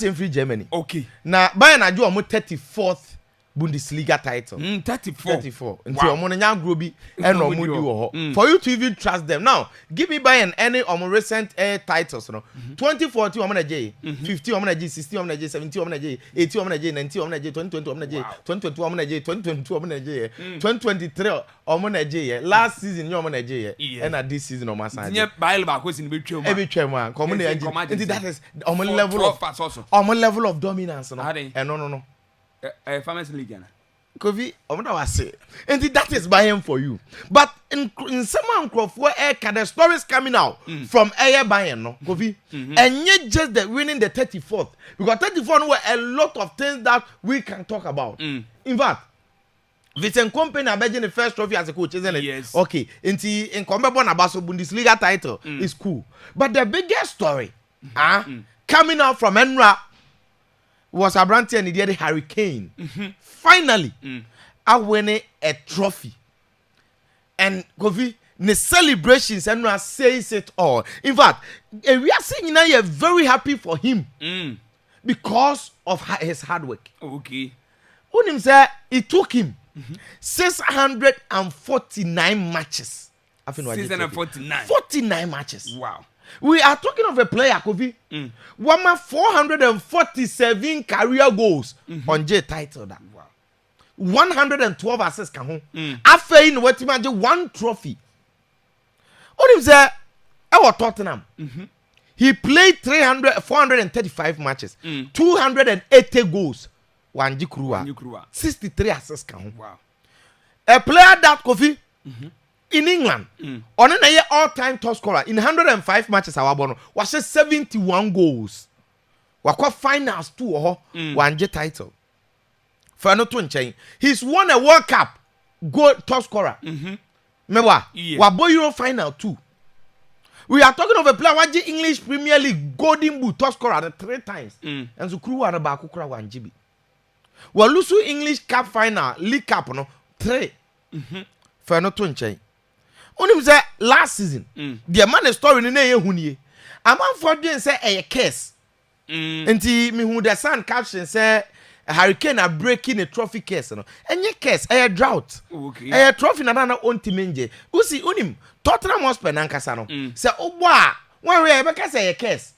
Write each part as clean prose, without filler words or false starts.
in free Germany. Okay. Now Bayern are doing 34th Bundesliga title. 34. Until Omonanya Grobi and Omudi. For you to even trust them. Now, give me Bayern any recent titles. No? 2014 Omona J, 50 Omona J, 60 Omona J, 70 Omona J, 80 Omona J, 90 Omona J, 2020 Omona J, 2022 Omona J, 2022 Omona J, 2023 Omona J. Last season Omona J, and this season Omona J. Yeah, Bible back was in between. Every chairman, common that is Omon level of dominance. No. Famous League. Kofi, say, and that is Bayern for you. But in some where the stories coming out from Bayern, no, Kofi, and yet just the winning the 34th because 34th were a lot of things that we can talk about. In fact, Vincent Kompany abegin the first trophy as a coach, isn't it? Yes. Okay, in Comebon Abaso Bundesliga title is cool, but the biggest story, coming out from Enra. Was Abranti and the Harry Kane. Finally, I win a trophy. And Kofi, the celebrations and says it all. In fact, we are saying now you're very happy for him because of his hard work. Okay. Unim said it took him 649 matches. 649. 49 matches. Wow. We are talking of a player, Kofi. 447 career goals on J title. That. Wow. 112 assists. After in what imagine one trophy. What is that? Our Tottenham. He played 435 matches, 280 goals. One Jikrua. 63 assists. Wow. A player that Kofi. In England, on an all-time top scorer in 105 matches, our bono was 71 goals. Wakwa finals too, one J title. For no twin chain, he's won a World Cup goal top scorer. Remember, Wabo Euro final too. We are talking of a player who English Premier League Golden Boot top scorer 3 times, and so crew are about Kukra 1 GB. Walusu English Cup final, League Cup no 3. For no twin chain. Only say last season, the man story in a huni. A man for doing say a case. And me who the sun caption say a hurricane are breaking a trophy case. And your case a drought. Okay. A trophy na na on timenje. Usi unim Tottenham Hotspur nankasano. Say oh wow, one way because say a case.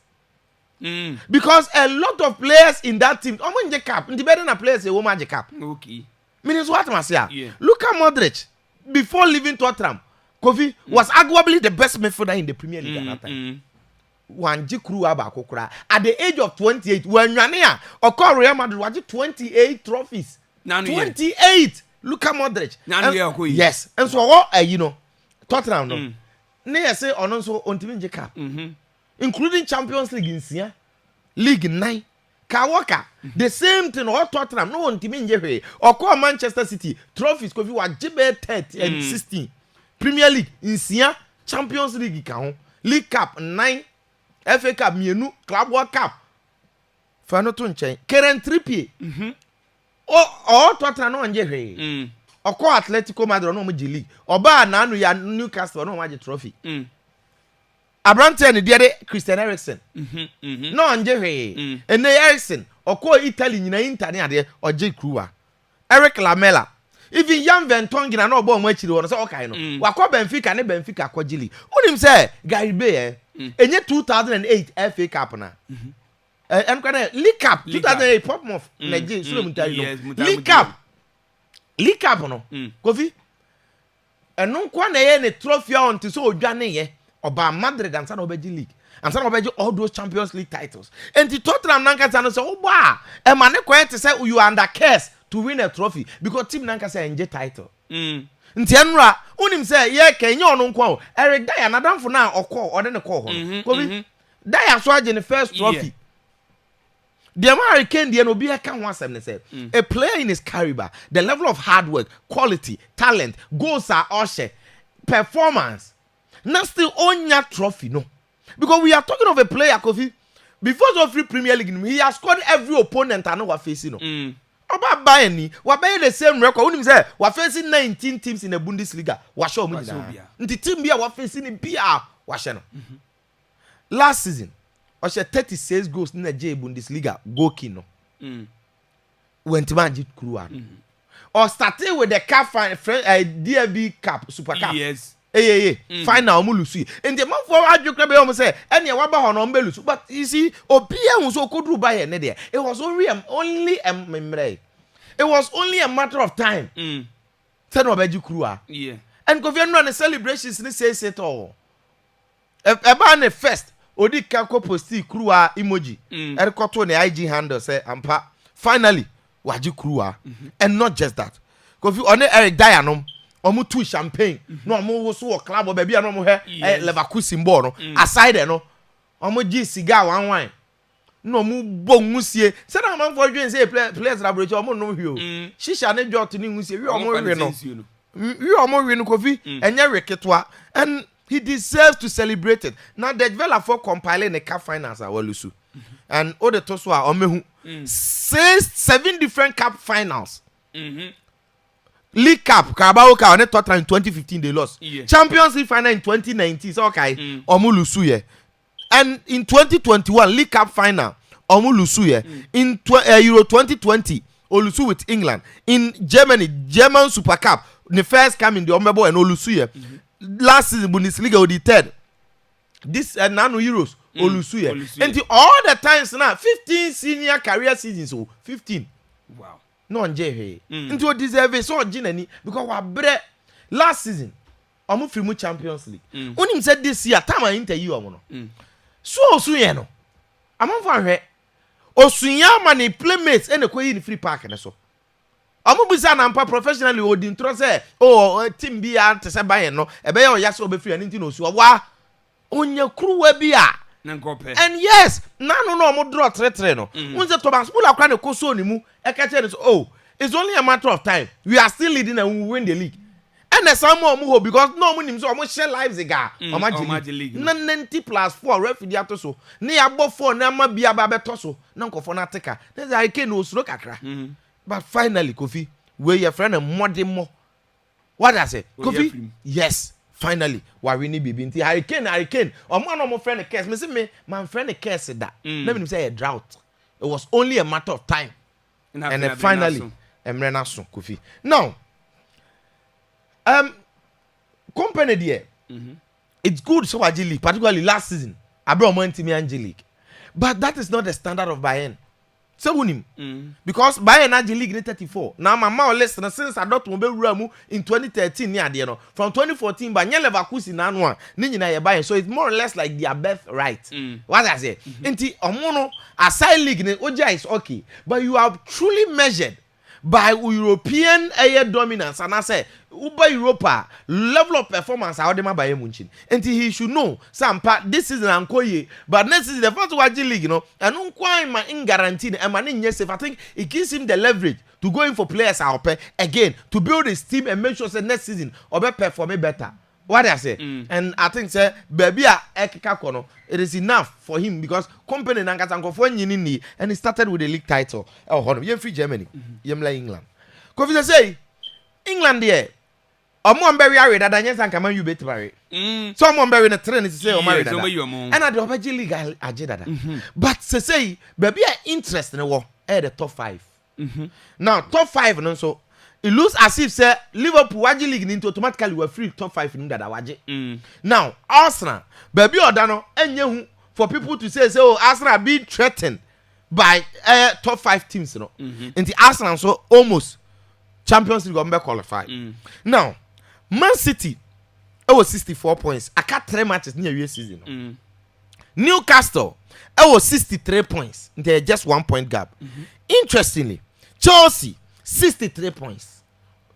Because a lot of players in that team, omo nje cap, ndi better na players a woman nje cap. Okay. Means what must say? Look at Madrid before leaving Tottenham. Kofi was arguably the best midfielder in the Premier League at that time. One Jikru Abakokra. At the age of 28, when Rania or call Real Madrid was 28 trophies. 28. Look at Modric. Yes. And so what Tottenham no. Nay say on also on Timinje Cup. Including Champions League in Sia. League 9. Kawaka. The same thing all Tottenham no on Timinje or call Manchester City. Trophies Kofi was JB 30 and 16. Premier League in Sia, Champions League League Cup 9, FA Cup mienu, Club World Cup. Fano to nchen. Keren Trippier. O Tottenham no nje hwe. Oko Atletico Madrid no mo league. Oba na anu ya Newcastle no ma trophy. Abrante ne de Christian Eriksen. No nje hwe. Ene Eriksen, oko Italy nyina Inter ne ade oje kruwa. Eric Lamela. Even Jan Vertonghen na no bo mo achiri won say okay no. Wakọ Benfica ne Benfica akọjili. Unim say Gary Bay enye 2008 FA Cup na. League Cup 2008 Portsmouth Nigeria Sulemu Tari no. League Cup no. Kofi eno kwa na ye ne trophy on to so odwane ye oba Madrid and San Obeji League. And some of all those Champions League titles. And the Tottenham Nankasa no say oh ba e man e to say you are under curse to win a trophy because team Nankasa enje title. Nti enra unim say ye kenye ono nkwa o Eric Dyer na damfo na okọ ode ne kọ ho. Kobi Dyer so age the first trophy. The American the no be can one seven say a player in his career, the level of hard work, quality, talent, goals are all share, performance. Not still own your trophy no. Because we are talking of a player Kofi before the free Premier League he has scored every opponent I know what facing no. About Bayern ni we buy the same record unim say we facing 19 teams in the Bundesliga we show me na the team bia we facing in BR we share no. Last season or she 36 goals in the J Bundesliga goalkeeper no. When Timanji Krua. Or starting with the cup final DFB Cup Super Cup. Yes. Final Mulusi. And the man for Adjuka say, and you waba on Ombelus. But you see, Opia was so could buy a nedia. It was only a memory. It was only a matter of time. Ten of Krua. Yeah. And Kofian run the celebrations and says it all. About the first, Odi Kako posti Krua emoji. And Koto on the IG handle say, Ampa, finally, Waju Krua. And not just that. Kofi on the Eric Dianom. Omu two champagne no omu so club o baby no mo he Leverkusen ball no aside no omu gi cigar one wine no omu bongusie say na man for dwen say players laboratory omu no hwio shisha ne jot ni ngusie wi omu we no wi omu we no Kofi enye reketwa and he deserves to celebrate it. Now the developer for compiling the cup finals are walusu and all the toso are omehu 7 different cup finals. League Cup, Carabao Cup, on Tottenham in 2015 they lost. Yeah. Champions League final in 2019, so okay, Omulusuye. And in 2021, League Cup final, Omulusuye. In Euro 2020, Olusu with England. In Germany, German Super Cup, the first come in the Omebo and Olusuye. Last season, Bundesliga, the third. This Nano Euros, Olusuye. And all the times now, 15 senior career seasons, so 15. Wow. No nje into what deserve so ginani because we bre last season omo free Champions League onim said this year time I interview omo no so osuye no amon fa hwe osuya ma ne playmates e na koyi ni free park na so omo bisa na mpa professionally odi ntro say oh team bi ya tese Bayern no e be ya oya so be free ani no osu wa onya kruwa bi a and yes, no more draw 3-3 no. Unse Thomas Muller kwa ne koso ni mu e ka tell oh, it's only a matter of time. We are still leading and we win the league. And there's some more mu because no mu nim so omo share lives aga. Omaji league. Na 90+4 referee ato so. Ne ya bo 4 na ma bia ba beto so. Na nkofo na teka. Na say Kane no suro kakra. But finally Kofi, where your friend more. What I say? Kofi? Yes. Finally, why we need bibi nti Hurricane. Omo friend curse. Me say me man friend curse that. Let me say a drought. It was only a matter of time. And then finally, Emrena so Kofi. Now, company there. It's good so League, particularly last season. Abraham went to me League. But that is not the standard of Bayern. So because Bayern League 34. Now my mouth listen since I don't remember in 2013 near the from 2014 by Leverkusen na one ni na Bayern, so it's more or less like their birthright. What I say? Nti omono aside league ne oja is okay, but you are truly measured by European air dominance and I say Uber Europa level of performance how them Bayern Munich. And he should know some part this season ankoye, but next is the first watching league, you know, and unquine my in guarantee and my yes if I think it gives him the leverage to go in for players out again to build his team and make sure that next season or be perform better. What I say, and I think say baby it is enough for him because company nangatango for nyini and he started with the league title. Oh, hold on, you free Germany, you like England. Kofi say England there. Omo mberi are that Daniel Sankama you bet marry. So omo mberi na train is say o marry that. And at the Obaji League aje dada. But say baby are interest in the the top 5. Now top 5 no so it looks as if say Liverpool Waji League into automatically were free top 5 in that waje. Now Arsenal baby odano enye for people to say oh Arsenal being threatened by top 5 teams no. Into Arsenal so almost Champions League will qualify. Now Man City was 64 points. I got 3 matches near your season. Newcastle was 63 points. They're just 1 point gap. Interestingly, Chelsea 63 points.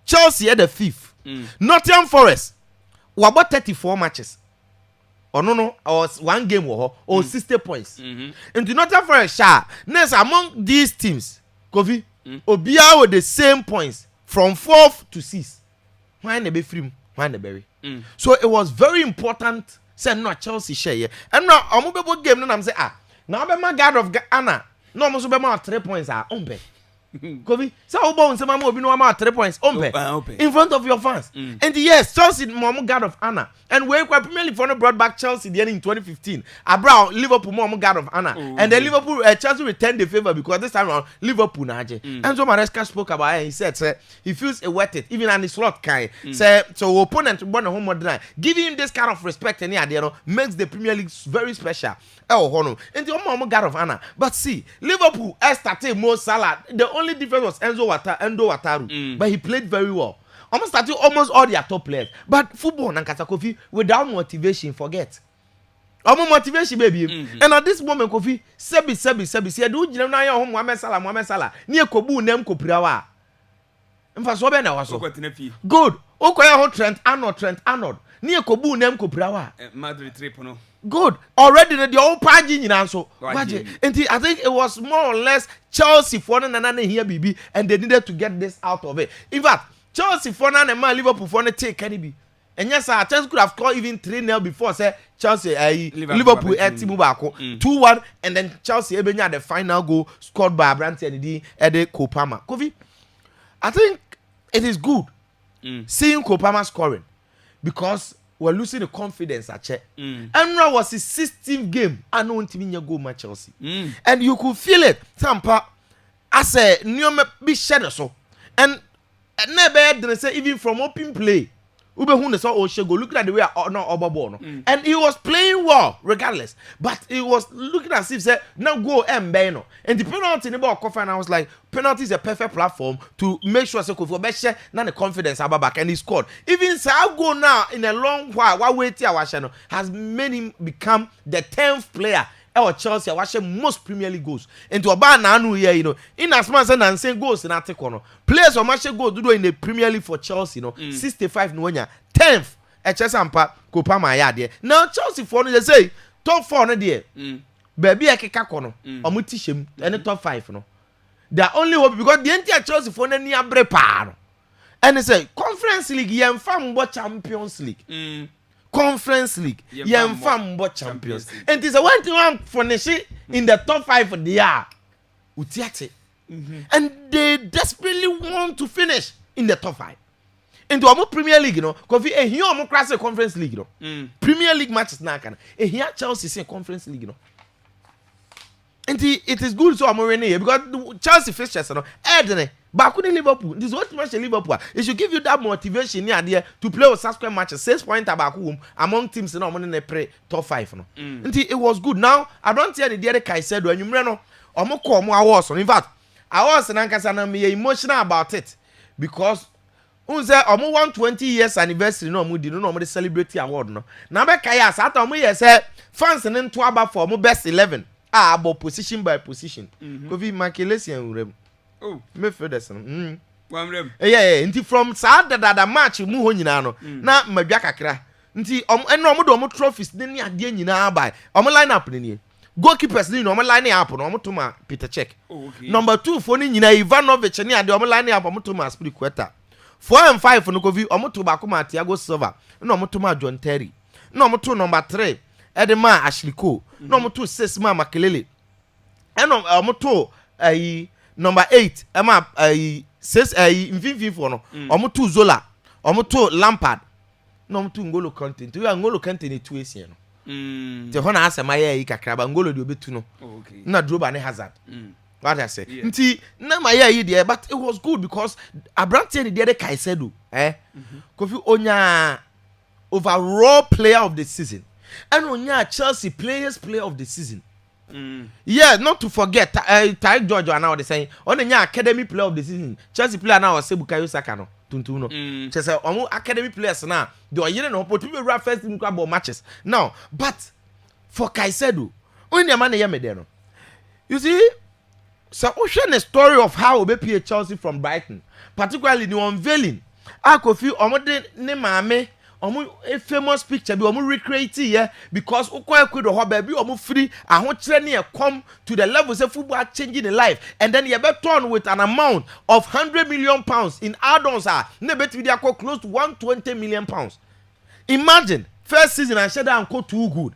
Chelsea at the 5th. Nottingham Forest were about 34 matches. Or no, or 1 game or 60 points. And to Nottingham Forest, next among these teams, Kofi, Obia with the same points from 4th to 6th. Why they be free? Why they bury? So it was very important. Say no Chelsea share. And now I'm game. No, I'm say now be my guard of Ghana. No, I'm be my 3 points are umbe. Kofi, so how about some more no amount 3 points in front of your fans? And yes, Chelsea mom guard of honor. And we quite Premier League for brought back Chelsea the end in 2015. Abraham Liverpool mom guard of honor. And then Liverpool Chelsea returned the favor because this time around Liverpool naje. And so Maresca spoke about it. He said, sir, he feels worth it, even on the slot kind. Say so opponent born a home modern. Giving him this kind of respect and yeah, makes the Premier League very special. And the mom guard of honor. But see, Liverpool started more Salah. The only difference was Endo Wataru, but he played very well. Almost started almost all their top players. But football Nankasa Kofi without motivation, forget. Almost motivation, baby. And at this moment, Kofi, Sebi, do you know home Mohamed Salah, near Kobu Nem Kopriawa. And for so many hours. Good. Okoya Trent Arnold. Near Kobu Nem Kopriawa. Madrid triple. Good. Already the old paging in answer. And I think it was more or less Chelsea for none here, BB, and they needed to get this out of it. In fact, Chelsea for none and Liverpool for take Kenny. And yes, Chelsea could have scored even 3-0 before say Chelsea Liverpool team back 2-1, and then Chelsea had the final goal scored by Brandt and Ede Kopama. Kofi, I think it is good seeing Kopama scoring because we're losing the confidence at Che. And now was his 16th game. I know when Timinya go my Chelsea. And you could feel it. Tampa, I say, new be shadow so. And never didn't say even from open play. Ube who saw Oshego looking at the way no Obabono. And he was playing well, regardless. But he was looking as if say now go and Beno. And the penalty in the ball coffee, and I was like, penalty is a perfect platform to make sure so for better now the confidence about back, and he scored. Even say I go now in a long while wait here has made him become the 10th player our Chelsea watching most Premier League goals. Into a bar now here, in as much as saying goals in that corner. Players or match go do in the Premier League for Chelsea, 65 no 10th. Echesampa Kopama ya now Chelsea for they say top 4 no there. Baby a keka kono. Omo tishem and top 5 no. They are only hope because the entire Chelsea for na near brepa. And they say Conference League yem fam Champions League. Conference League, Yemfam Champions. And it is a 1-1 finish in the top 5 for the year. Utiate. And they desperately want to finish in the top 5. Into our Premier League, because here we class a Conference League, Premier League matches now can. And here Chelsea say Conference League, And it is good so I'm already because Chelsea fixtures, back with Liverpool. This is what match Liverpool. It should give you that motivation there to play with subsequent matches. 6 points about among teams in the pre top 5. And it was good. Now I don't hear the other guy said when you know I'm call more awards. In fact, I was emotional about it because unze 120 years anniversary no mu di no mo celebrate award no. Na be kai as ata mo say fans ne nto aba for mo best 11. About position by position. Kofi Makelesian urem. Oh, me feel this. Yeah. Nti from Saturday that match mu ho nyina no. Na madwa kakra. Nti eno omo do omo trophies ne ne ade nyina bai. Omo line up ne ne. Goalkeepers ne omo line up no omo toma Peter Cech. Number 2 for ne nyina Ivanovic ne ade omo line up omo toma Aspilicueta. 4 and 5 no Kofi omo to ba ko ma Thiago Silva. Na omo toma John Terry. Na omo to number 3 Edema Ashley Cole. No omo to 6 ma Makelele. Eno omo to number 8 ema 6 mfinfin for no omo to Zola omo to Lampard no omo to Ngolo Kante to Ngolo Kante ni 2 esi no te ho na asema ya yi kakra ba Ngolo de obetu no na Droba ne Hazard what I say nti na ma ya yi there but it was good because Abrante ni there Kaisedo Kofi onya overall player of the season and onya Chelsea player of the season. Yeah, not to forget Tyke George now they saying on the academy player of the season. Chelsea player now was Bukayo Saka no tuntu no. Chelsea academy players now they are yelling up to be first in club matches. Now, but for Kaisedo, when the man there no. You see, so ocean a story of how Obe Chelsea from Brighton, particularly the unveiling. I could feel omode ne maame a famous picture be recreate here because baby free come to the levels of football changing the life and then you better turn with an amount of £100 million in add-ons close to £120 million. Imagine first season and shut down too good.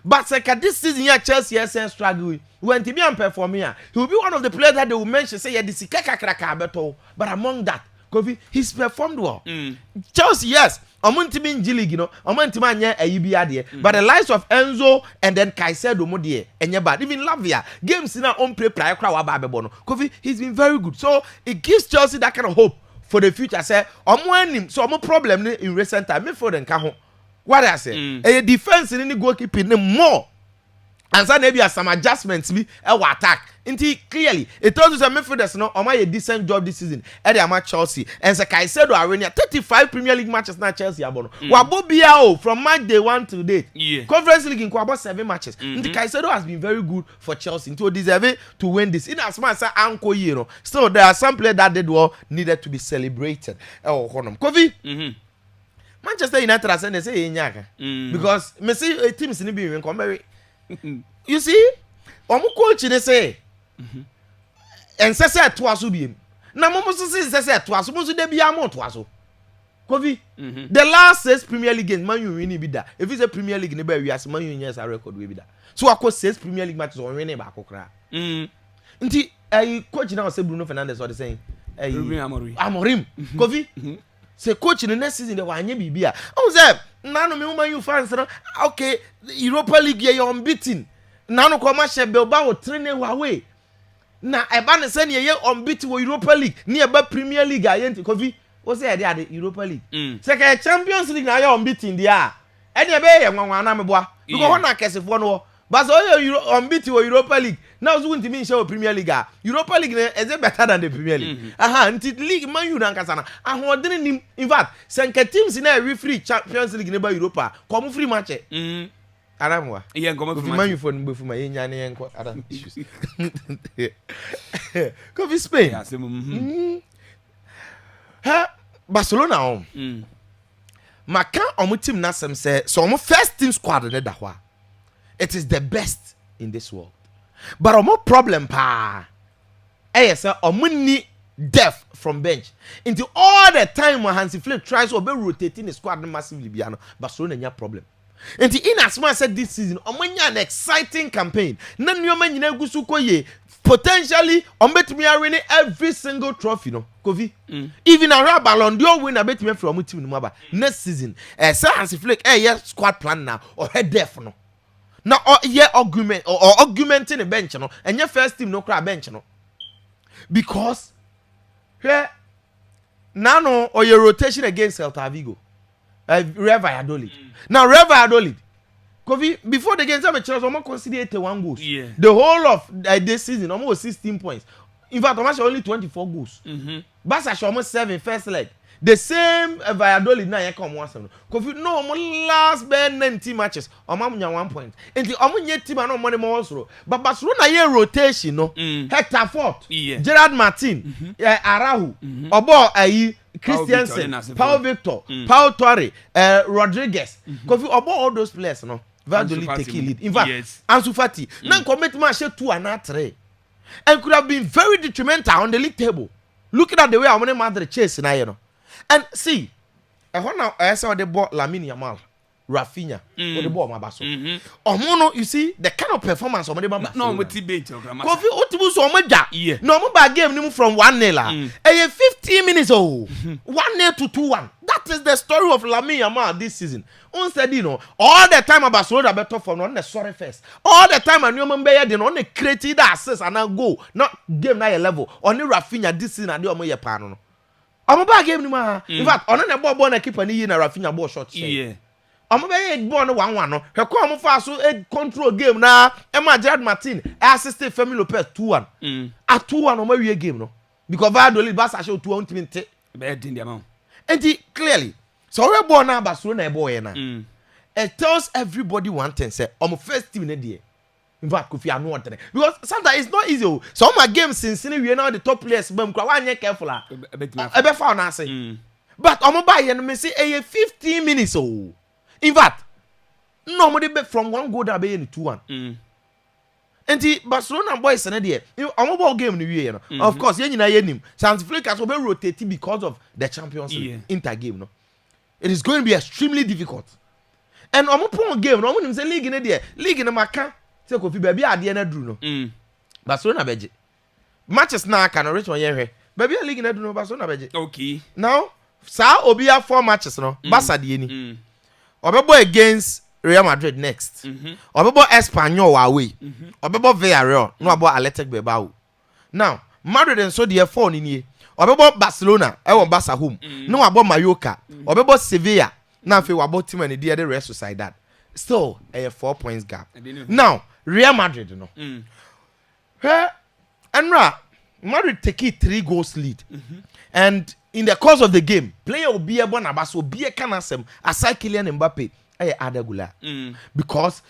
But this season here Chelsea struggle when Tibian perform here, he will be one of the players that they will mention, say, yeah, this is Kaka, but among that, Kofi, he's performed well. Chelsea, yes, Omuntimi in G League, you know, Omuntimanya a UBA, but the likes of Enzo and then Caicedo Modie, and yeah, but even Lavia, games in our own play, Bababono. Kofi, he's been very good. So it gives Chelsea that kind of hope for the future. Say, so I'm a problem in recent time, me for the Kaho. What I say, a defense in the goalkeeping more. And so maybe some adjustments be attack. Inti clearly, it tells us that midfielders no, a decent job this season. Eddie Ama Chelsea and so Caicedo Arena 35 Premier League matches now Chelsea abono. Wabobiao from match day 1 to date. Yeah. Conference League in about 7 matches. Inti Caicedo has been very good for Chelsea. Into deserve to win this. In as much as Anko you know, still there are some players that did well needed to be celebrated. Kofi. Manchester United as they say in because me see teams in be come. You see, coach they say, and say twasu bi. Na mo say twasu, mo so de bia mo twasu. Kofi, the last 6 Premier League games Man U win bi da. If it's a Premier League ne ba wi as Man U yes a record we bi da. So akọ 6 Premier League matches on win ba akokra. Nti coach na say Bruno Fernandes what they saying? Amorim. Kofi, say coach in the next season they wanye bibia. Say nano me Man U fans no okay Europa League you unbeaten. Nano come match Bilbao train away. Na eba ne say ne unbeaten wo Europa League. Ni eba Premier League ayenti Kofi. O say dey at Europa League. Say ka Champions League na you unbeaten dia. Ene ebe ye nwanwa na meboa. Because one na kesefo no. But so you unbeaten wo Europa League. Now so won't mean show Premier League. Europa League is better than the Premier League. Until league Man U na nkasa na. In fact, senke teams in a free Champions League neba Europa. Come free match. Aramwa. Yeah, come free Man U for my nyane enko Adam issues. Come Spain. Barcelona on. Maka omo team na sem say so omo first team squad ne da ho. It is the best in this world. But omo problem pa. Yes, omo ni depth from bench. Until all the time when Hansi Flick tries to be rotating the squad massively biano, Barcelona nya problem. Until in as much as this season, omo nya an exciting campaign. Na nyoma nyina gusu koye potentially ombetimi win every single trophy no. Kofi. Even a Ballon d'Or winner betimi from omo team no maba. Next season, Hansi Flick squad plan now or head depth no. Now, augmenting the bench, no, and your first team no cry bench, no, because here now or your rotation against Celta Vigo, Real Valladolid. Now Real Valladolid, Kofi before the game, some Chelsea almost consider 81 goals. Yeah. The whole of this season almost 16 points. In fact, almost only 24 goals. Barca almost 7 first leg. The same Valladolid now you come once. Kofi no last 90 matches. Omamunya 1 point. And the omunye team no money more also. But Barcelona here rotation no. Hector Fort, Gerard Martin, Araujo, Obo Christiansen, Paul Victor, Paul Torre, Rodriguez. Kofi Obo all those players no. Valladolid take lead. In fact, Ansu Fati. Now commitment share 2 and 3. And could have been very detrimental on the league table. Looking at the way I want Madrid chase now, you know. And see, I saw the ball Lamine Yamal, Rafinha, or the ball my basso. Omono, you see the kind of performance of the Bamba. No, with debate, Kofi Otibu so much. No more game from 1-0. 15 minutes 1-0 to 2-1. That is the story of Lamine Yamal this season. Instead, you know, all the time about Barcelona better for on the sorry first. All the time I knew Mbaye did on the created assist and now go. Not game na level. Only Rafinha this season and the Omoye Pano. I'm about game ni ma. In fact, on the ball na keeper ni na Rafinha ball shot. Yeah. I'm about ball no 1-1 no. He come fast so control game na. Emma Gerard Martin assisted Femi Lopez 2-1. At 2-1 Omo we game no. Because Valladolid Barca show 2-1 team te. Bad in the amount. And clearly, so we born now Barcelona boy na. It tells everybody one thing say I'm first team in the in fact Kofi I know what because sometimes it's not easy. So my games since we are now the top players but one year careful a be found na say. But I'm buy and me say 15 minutes oh. In fact normally from one goal that be in 2-1. And the Barcelona boys na there. I'm ball game ni we no. Of course you nyina yenim. Hansi Flick has be rotating because of the Champions League inter game no. It is going to be extremely difficult. And I'm pon game no. I'm say league in there. League in Maka say Kofi baby ade na duru no Barcelona beje matches na aka no Richmond yehwe baby league na duru no Barcelona beje okay now sa obi a 4 matches no Barca de ni obebo against Real Madrid next obebo Espanyol away obebo Villarreal no abo Athletic Bilbao now Madrid and so the 4 ni obebo Barcelona e won Barca home no abo Mallorca obebo Sevilla na fe wabo team and the Real Sociedad still a 4 points gap now Real Madrid no Enra Madrid take it 3 goals lead and in the course of the game player will be able to be a canasem aside Kylian Mbappe Adagula because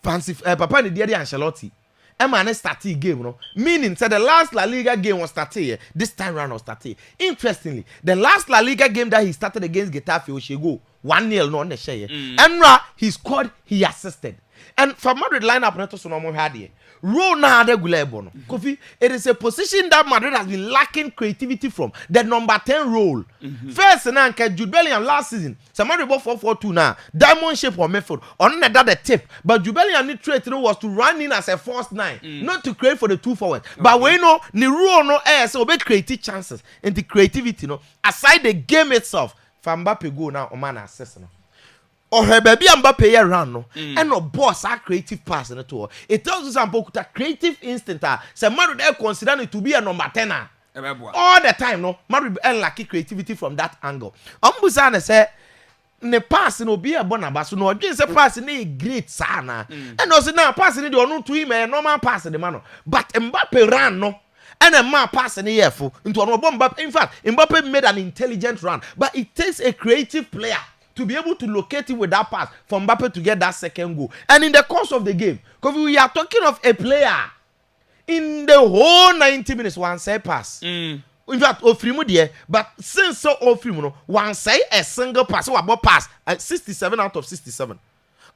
fancy Papa ni Diadi Ancelotti Emma started game no meaning said the last La Liga game was started this time round was started interestingly the last La Liga game that he started against Getafe Oshego 1-0 no on the share and he scored he assisted and for Madrid lineup not so no more had here role na Adagula ebono Kofi it is a position that Madrid has been lacking creativity from the number 10 role first na nke Jude Bellingham last season Madrid bought 4-4-2 now diamond shape or method on that the tip but Jude Bellingham need trait was to run in as a false 9 not to create for the 2 forwards but we know the rule no so be creative chances and the creativity no aside the game itself for Mbappe go now o man assist no or her baby Mbappe ya run no and no boss a creative pass in it all it tells you some pokuta creative instinct say Madrid they consider it to be a number 10 all the time no Madrid lucky creativity from that angle ambusa na say ne pass no be a bonaba so no odwen say pass na great sana and also now pass ni de onu to him a normal pass the man but Mbappe ran no and a man pass in here for into an Mbappe in fact Mbappe made an intelligent run but it takes a creative player to be able to locate it with that pass for Mbappe to get that second goal. And in the course of the game, because we are talking of a player in the whole 90 minutes, one say pass. In fact, Ofrimu there, but since so Ofrimu, one say a single pass, or about pass at 67 out of 67.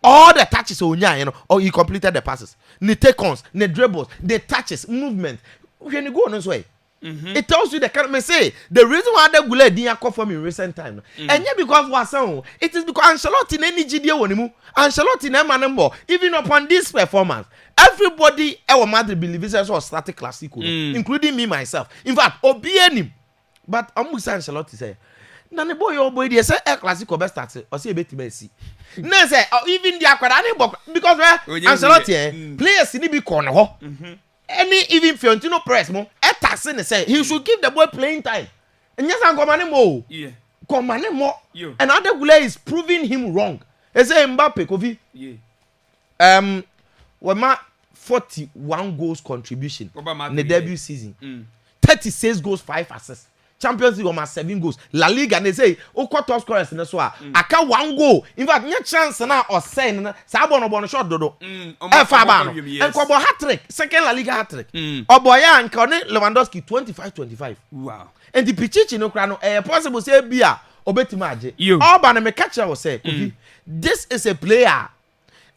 All the touches, or he completed the passes. The take-ons, the dribbles, the touches, movement. When you go on this way. It tells you the kind of say the reason why the Gule didn't come from in recent time. And yet because what's on it is because Ancelotti in any GDO wonimu Ancelotti na manembo even upon this performance everybody our Madrid believes it was static classical including me myself. In fact Obienim but Amusa Ancelotti say na ne boy your boy dey say El Clasico best start or say beti Messi. Na say even the akwada ne because Ancelotti players ni be corner ho. Any even Fiorentino press mo etasing say he should give the boy playing time. And yes, I'm coming more. Yeah. Coming more. And other Gule is proving him wrong. He say Mbappe Kofi. Yeah. Wema 41 goals contribution in the debut season. 36 goals, 5 assists. Champions League almost 7 goals. La Liga they say oko top scorers in so aka 1 goal. In fact, nya chance na or say na sa bono shot dodo. E fa ba no. En ko bo hat-trick, second La Liga hat-trick. Oboya nka ne Lewandowski 25-25. Wow. And the Pichichi no kra no possible say bia obetima age. All ba na me catch you say this is a player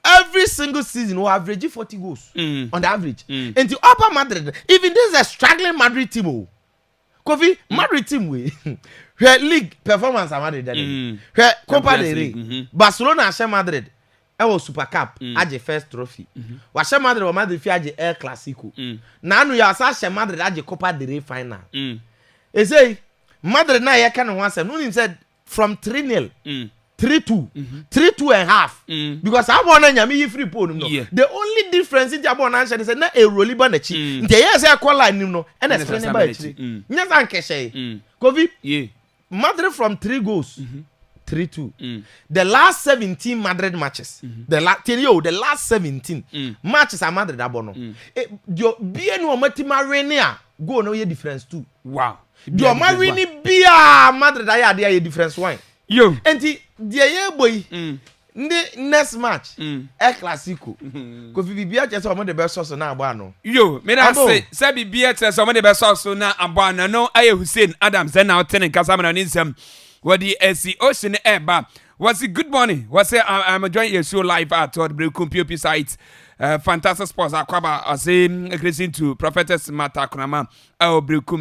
every single season will average 40 goals on the average. And the upper Madrid, even this is a struggling Madrid team. Kofi Madrid team we her league performance Madrid her Copa del Rey Barcelona share Madrid e was Super Cup age first trophy wa share Madrid wa Madrid fi age El Clasico na anu ya sa share Madrid age Copa del Rey final e say Madrid na ya kan one say no him said from 3-0 3-2 3-2 and half because abona nyame yi free pole no the only difference in abona answer is na e roli ba na chi nte yes e call line no and explain ba chi nya san keshe Kofi Madrid from 3 goals 3-2 the last 17 Madrid matches the last 17 matches are Madrid abono dio bia no matima rene a go no ye difference too wow dio marini bia Madrid aya dey difference one yo enti the boy next match El Clasico Kofi bibia chese omo the best so na agba no yo me na say bibia chese omo the best so na agba na no aye Hussein Adams na ten kasa na nsem what the SC Ocean Eba was it good morning was it I'm enjoying your show live at the Brekum POP site fantastic sports akwaba I say listening to Prophetess Mata Kunama Brekum